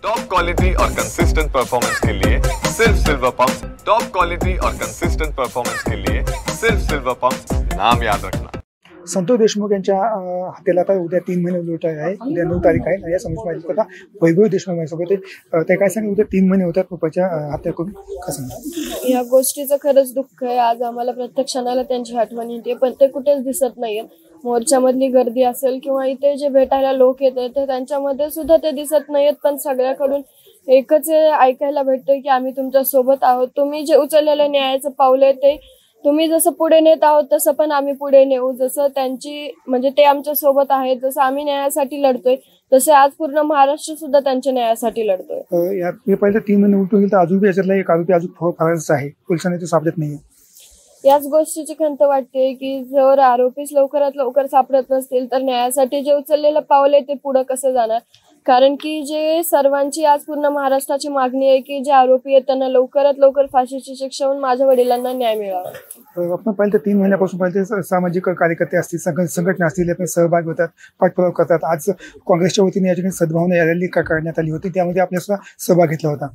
Top quality और consistent performance के लिए सिर्फ सिल्वर पंप्स। टॉप क्वालिटी और कंसिस्टेंट परफॉर्मेंस के लिए सिर्फ सिल्वर पंप्स, नाम याद रखना। संतोष देशमुख यांच्या हत्येला आता उद्या 3 महिने उलट आहे। उद्या 9 तारीख आहे। या समोर माझी कथा वैभव देशमुख माझ्यासोबत ते काय सांगितलं, उद्या 3 महिने होतात पप्पाच्या हत्या करून, कसं सांगा? या गोष्टीचं खरंच दुःख आहे। आज आम्हाला प्रत्येक क्षणाला त्यांची आठवण येते, पण ते कुठेच दिसत नाहीये। मोर्चामधली गर्दी असेल किंवा इथे जे भेटायला लोक येतात तर त्यांच्यामध्ये सुद्धा ते दिसत नाहीत। पण सगळ्याकडून एकच ऐकायला भेटतंय की आम्ही तुमच्या सोबत आहोत। तुम्ही जे उचललेलं न्यायाचं पाऊल आहे ते तुम्ही जसं पुढे नेत आहोत तसं पण आम्ही पुढे नेऊ। जसं त्यांची म्हणजे ते आमच्या सोबत आहेत, जसं आम्ही न्यायासाठी लढतोय तसे आज पूर्ण महाराष्ट्र सुद्धा त्यांच्या न्यायासाठी लढतोय। यात पहिले 3 महिने उलटून गेले तर अजून बी याच्यातला एक आरोपी अजून फरारच आहे, पोलिसांनी ते सापडत नाहीये। याच गोष्टीची खंत वाटते की जर आरोपीच लवकरात लवकर सापडत नसतील तर न्यायासाठी जे उचललेलं पाऊल आहे ते पुढे कसं जाणार? कारण की जे सर्वांची आज पूर्ण महाराष्ट्राची मागणी आहे की जे आरोपी आहेत त्यांना लवकरात लवकर फाशीची शिक्षा होऊन माझ्या वडिलांना न्याय मिळावा। आपण पाहिलं 3 महिन्यापासून पाहिलं सामाजिक कार्यकर्ते असतील, संघटना असतील, आपण सहभागी होतात, पाठपुरावा करतात। आज काँग्रेसच्या वतीने या ठिकाणी सद्भावना रॅली करण्यात आली होती, त्यामध्ये आपल्या सुद्धा सहभाग घेतला होता।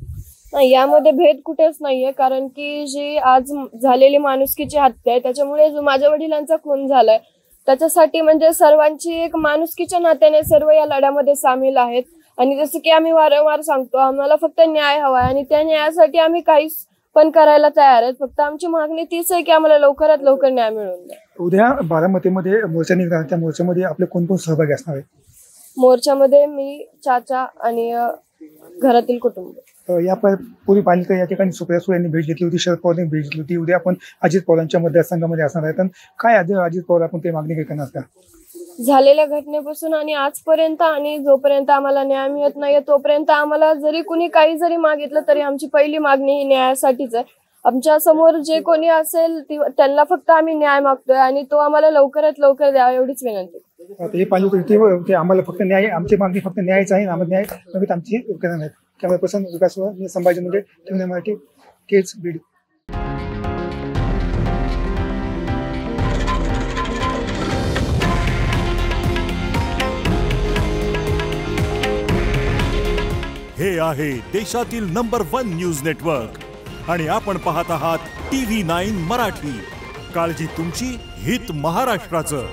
नाही, यामध्ये भेद कुठेच नाहीये, कारण की जी आज झालेली माणुसकीची हत्या आहे त्याच्यामुळे जो माझ्या वडिलांचा खून झालाय त्याच्यासाठी म्हणजे सर्वांची एक माणुसकीच्या नात्याने सर्व या लढ्यामध्ये सामील आहेत। आणि जसं की आम्ही वारंवार सांगतो, आम्हाला फक्त न्याय हवा आहे आणि त्या न्यायासाठी आम्ही काहीच पण करायला तयार आहेत। फक्त आमची मागणी तीच आहे की आम्हाला लवकरात लवकर न्याय मिळवून द्या। उद्या बारामतीमध्ये मोर्चा निघणार, त्या मोर्चामध्ये आपले कोण कोण सहभागी असणार आहे? मोर्चामध्ये मी, चाचा आणि घरातील कुटुंब। या पूर्वी पालिका या ठिकाणी सुप्रिया सुळे यांनी भेट घेतली होती, शरद पवार यांनी भेट घेतली होती। उद्या आपण अजित पवारांच्या मतदारसंघामध्ये असणार आहे, तर काय अजित पवार आपण ते मागणी करणार का? झालेल्या घटनेपासून आणि आजपर्यंत आणि जोपर्यंत आम्हाला न्याय मिळत नाहीये तोपर्यंत आम्हाला जरी कुणी काही जरी मागितलं तरी आमची पहिली मागणी ही न्यायासाठीच आहे। आमच्या समोर जे कोणी असेल त्यांना फक्त आम्ही न्याय मागतोय आणि तो आम्हाला लवकरात लवकर द्यावा एवढीच विनंती। हे पाहिजे आम्हाला फक्त न्याय, आमची मागणी फक्त न्यायच आहे, आम्हाला न्याय नव्हे आमची करणार आहेत। त्यामुळे प्रसन्न विकास मी संभाजी म्हणजे टीव्ही मराठी केज बीड। हे आहे देशातील नंबर 1 न्यूज नेटवर्क आणि आपण पाहत आहात TV9 मराठी। काळजी तुमची, हित महाराष्ट्राचं।